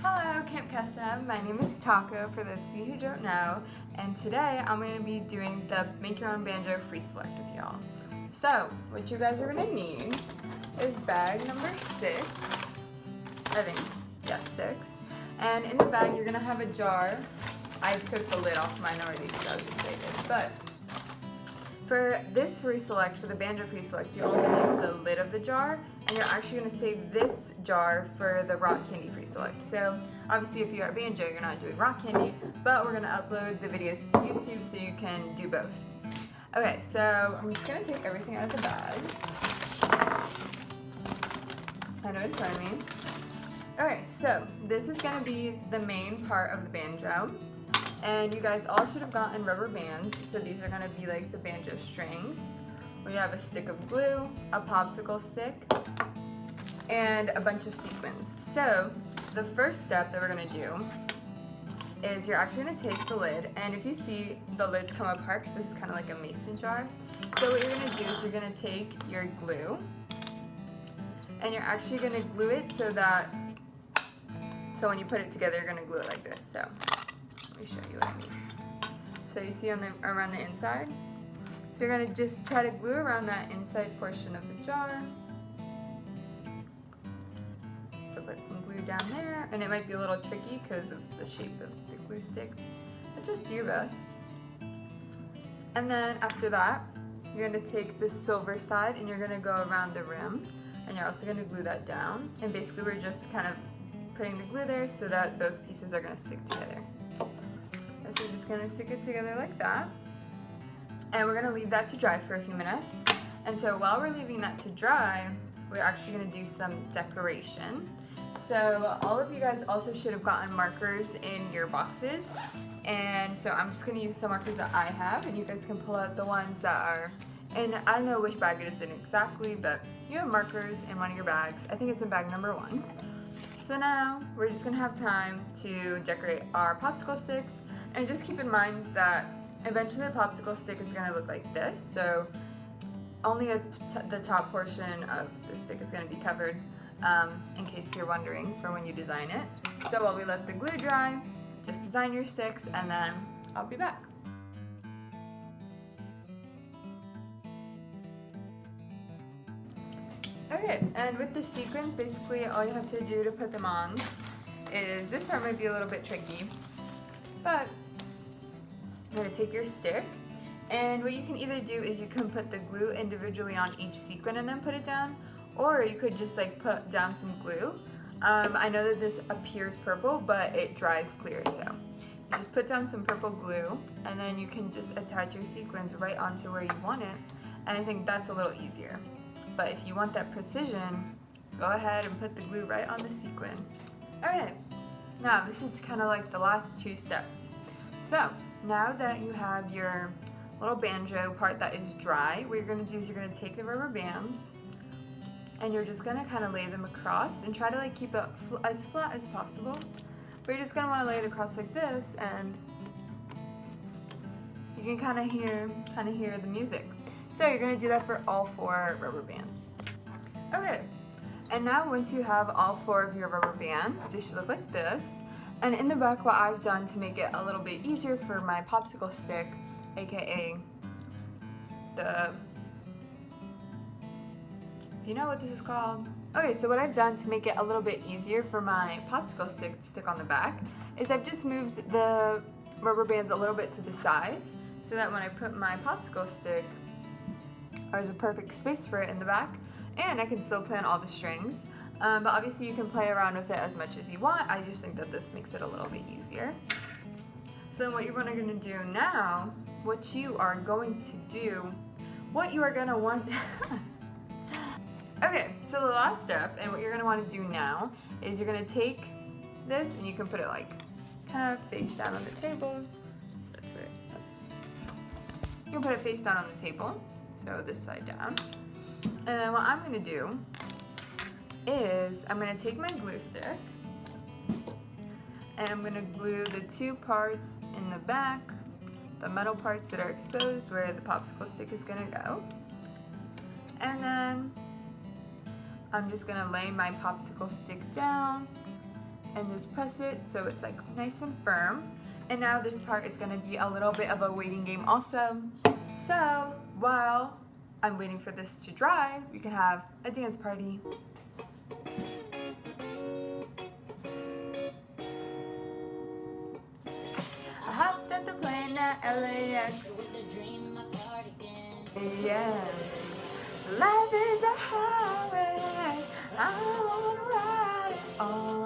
Hello, Camp Custom. My name is Taco, for those of you who don't know, and today I'm going to be doing the Make Your Own Banjo Free Select with y'all. So, what you guys are going to need is bag number 6, I think, yeah, 6, and in the bag you're going to have a jar. I took the lid off mine already because I was excited, but for this Free Select, for the Banjo Free Select, you're only going to need the lid of the jar, and you're actually going to save this jar for the Rock Candy Free Select. So obviously if you are Banjo, you're not doing Rock Candy, but we're going to upload the videos to YouTube so you can do both. Okay, so I'm just going to take everything out of the bag. I know it's in front of me. Okay, so this is going to be the main part of the banjo. And you guys all should have gotten rubber bands, so these are going to be like the banjo strings. We have a stick of glue, a popsicle stick, and a bunch of sequins. So the first step that we're going to do is you're actually going to take the lid, and if you see the lids come apart, because this is kind of like a mason jar, so what you're going to do is you're going to take your glue, and you're actually going to glue it so when you put it together, you're going to glue it like this. So let me show you what I mean. So you see around the inside? So you're going to just try to glue around that inside portion of the jar. So put some glue down there, and it might be a little tricky because of the shape of the glue stick, but just do your best. And then after that, you're going to take the silver side and you're going to go around the rim, and you're also going to glue that down. And basically we're just kind of putting the glue there so that both pieces are going to stick together. So we're just going to stick it together like that, and we're going to leave that to dry for a few minutes. And so while we're leaving that to dry, we're actually going to do some decoration. So all of you guys also should have gotten markers in your boxes, and so I'm just going to use some markers that I have, and you guys can pull out the ones that are in, I don't know which bag it is in exactly, but you have markers in one of your bags. I think it's in bag number 1. So now we're just going to have time to decorate our popsicle sticks. And just keep in mind that eventually the popsicle stick is going to look like this, so only the top portion of the stick is going to be covered, in case you're wondering for when you design it. So while we let the glue dry, just design your sticks, and then I'll be back. Okay, and with the sequins, basically all you have to do to put them on is, this part might be a little bit tricky, but you're going to take your stick, and what you can either do is you can put the glue individually on each sequin and then put it down, or you could just like put down some glue. I know that this appears purple, but it dries clear, so you just put down some purple glue, and then you can just attach your sequins right onto where you want it, and I think that's a little easier. But if you want that precision, go ahead and put the glue right on the sequin. Okay, now this is kind of like the last 2 steps. So now that you have your little banjo part that is dry, what you're going to do is you're going to take the rubber bands, and you're just going to kind of lay them across and try to like keep it as flat as possible. But you're just going to want to lay it across like this, and you can kind of hear the music. So you're going to do that for all 4 rubber bands. Okay, and now once you have all 4 of your rubber bands, they should look like this. And in the back, what I've done to make it a little bit easier for my popsicle stick, aka you know what this is called? Okay, so what I've done to make it a little bit easier for my popsicle stick to stick on the back is I've just moved the rubber bands a little bit to the sides, so that when I put my popsicle stick, there's a perfect space for it in the back, and I can still play on all the strings. But obviously you can play around with it as much as you want. I just think that this makes it a little bit easier. So what you're going to do now, what you are going to want Okay, so the last step, and what you're going to want to do now, is you're going to take this, and you can put it like kind of face down on the table. So that's it. You can put it face down on the table, so this side down. And then what I'm going to do is I'm going to take my glue stick, and I'm going to glue the 2 parts in the back, the metal parts that are exposed where the popsicle stick is going to go. And then I'm just going to lay my popsicle stick down and just press it so it's like nice and firm. And now this part is gonna be a little bit of a waiting game also. So while I'm waiting for this to dry, we can have a dance party. I hopped at the plane at LAX. Yeah. Life is a highway. I wanna ride it all